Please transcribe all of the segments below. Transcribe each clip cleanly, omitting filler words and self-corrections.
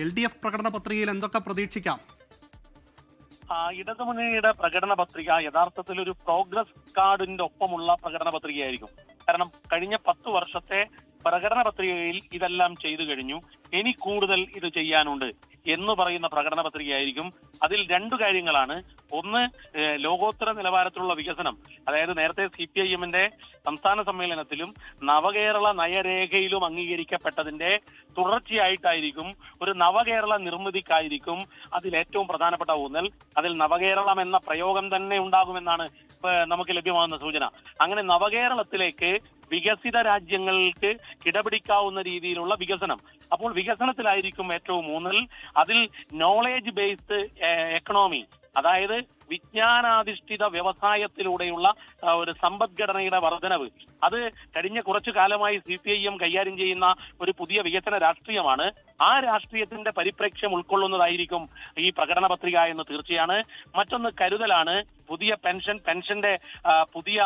LDF പ്രകടന പത്രികയിൽ എന്തൊക്കെ പ്രതീക്ഷിക്കാം? ഇടതുമുന്നണിയുടെ പ്രകടന പത്രിക യഥാർത്ഥത്തിൽ ഒരു പ്രോഗ്രസ് കാർഡിന്റെ ഒപ്പമുള്ള പ്രകടന പത്രികയായിരിക്കും. കാരണം കഴിഞ്ഞ 10 വർഷത്തെ പ്രകടന പത്രികയിൽ ഇതെല്ലാം ചെയ്തു കഴിഞ്ഞു, ഇനി കൂടുതൽ ഇത് ചെയ്യാനുണ്ട് എന്ന് പറയുന്ന പ്രകടന പത്രികയായിരിക്കും. അതിൽ 2 കാര്യങ്ങളാണ്. ഒന്ന്, ലോകോത്തര നിലവാരത്തിലുള്ള വികസനം. അതായത് നേരത്തെ CPIM-ന്റെ സംസ്ഥാന സമ്മേളനത്തിലും നവകേരള നയരേഖയിലും അംഗീകരിക്കപ്പെട്ടതിന്റെ തുടർച്ചയായിട്ടായിരിക്കും ഒരു നവകേരള നിർമ്മിതിക്കായിരിക്കും അതിൽ ഏറ്റവും പ്രധാനപ്പെട്ട ഊന്നൽ. അതിൽ നവകേരളം എന്ന പ്രയോഗം തന്നെ ഉണ്ടാകുമെന്നാണ് നമുക്ക് ലഭ്യമാകുന്ന സൂചന. അങ്ങനെ നവകേരളത്തിലേക്ക് വികസിത രാജ്യങ്ങൾക്ക് കിടപിടിക്കാവുന്ന രീതിയിലുള്ള വികസനം. അപ്പോൾ വികസനത്തിലായിരിക്കും ഏറ്റവും ഊന്നൽ. അതിൽ നോളേജ് ബേസ്ഡ് എക്കണോമി, അതായത് വിജ്ഞാനാധിഷ്ഠിത വ്യവസായത്തിലൂടെയുള്ള ഒരു സമ്പദ്ഘടനയുടെ വർധനവ്. അത് കഴിഞ്ഞ കുറച്ചു കാലമായി CPIM കൈകാര്യം ചെയ്യുന്ന ഒരു പുതിയ വികസന രാഷ്ട്രീയമാണ്. ആ രാഷ്ട്രീയത്തിന്റെ പരിപ്രേക്ഷ്യം ഉൾക്കൊള്ളുന്നതായിരിക്കും ഈ പ്രകടന പത്രിക എന്ന് തീർച്ചയാണ്. മറ്റൊന്ന് കരുതലാണ്. പുതിയ പെൻഷന്റെ പുതിയ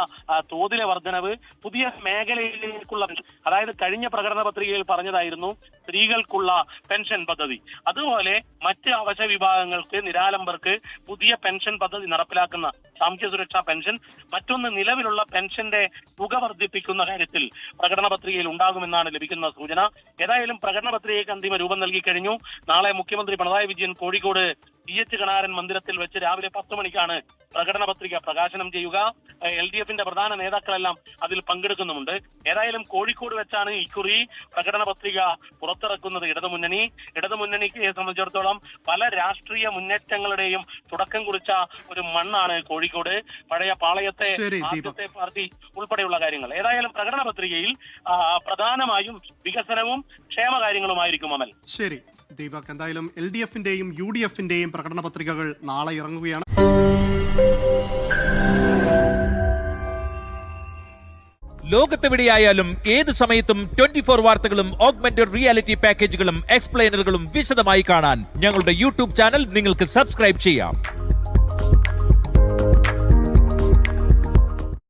തോതിലെ വർധനവ്, പുതിയ മേഖലയിലേക്കുള്ള, അതായത് കഴിഞ്ഞ പ്രകടന പത്രികയിൽ പറഞ്ഞതായിരുന്നു സ്ത്രീകൾക്കുള്ള പെൻഷൻ പദ്ധതി. അതുപോലെ മറ്റ് അവശ വിഭാഗങ്ങൾക്ക്, നിരാലംബർക്ക് പുതിയ പെൻഷൻ പദ്ധതി നടപ്പിലാക്കുന്ന സാമൂഹ്യ സുരക്ഷാ പെൻഷൻ. മറ്റൊന്ന്, നിലവിലുള്ള പെൻഷന്റെ തുക വർദ്ധിപ്പിക്കുന്ന കാര്യത്തിൽ പ്രകടന പത്രികയിൽ ഉണ്ടാകുമെന്നാണ് ലഭിക്കുന്ന സൂചന. ഏതായാലും പ്രകടന പത്രികയ്ക്ക് അന്തിമ രൂപം നൽകി കഴിഞ്ഞു. നാളെ മുഖ്യമന്ത്രി പിണറായി വിജയൻ കോഴിക്കോട് CH കണാരൻ മന്ദിരത്തിൽ വെച്ച് രാവിലെ 10 മണിക്കാണ് പ്രകടന പത്രിക പ്രകാശനം ചെയ്യുക. LDF-ന്റെ പ്രധാന നേതാക്കളെല്ലാം അതിൽ പങ്കെടുക്കുന്നുമുണ്ട്. ഏതായാലും കോഴിക്കോട് വെച്ചാണ് ഇക്കുറി പ്രകടന പത്രിക പുറത്തിറക്കുന്നത് ഇടതുമുന്നണിയെ സംബന്ധിച്ചിടത്തോളം പല രാഷ്ട്രീയ മുന്നേറ്റങ്ങളുടെയും തുടക്കം കുറിച്ച ഒരു മണ്ണാണ് കോഴിക്കോട്. പഴയ പാളയത്തെ ആദ്യത്തെ പാർട്ടി ഉൾപ്പെടെയുള്ള കാര്യങ്ങൾ. ഏതായാലും പ്രകടന പത്രികയിൽ പ്രധാനമായും വികസനവും ക്ഷേമകാര്യങ്ങളുമായിരിക്കും. അമൽ, ശരി ദീപക്, എന്തായാലും LDF-ന്റെയും UDF-ന്റെയും പ്രകടന പത്രികകൾ നാളെ ഇറങ്ങുകയാണ്. ലോകത്തെവിടെയായാലും ഏത് സമയത്തും 24 വാർത്തകളും ഓഗ്മെന്റഡ് റിയാലിറ്റി പാക്കേജുകളും എക്സ്പ്ലെയിനറുകളും വിശദമായി കാണാൻ ഞങ്ങളുടെ YouTube ചാനൽ നിങ്ങൾക്ക് സബ്സ്ക്രൈബ് ചെയ്യാം.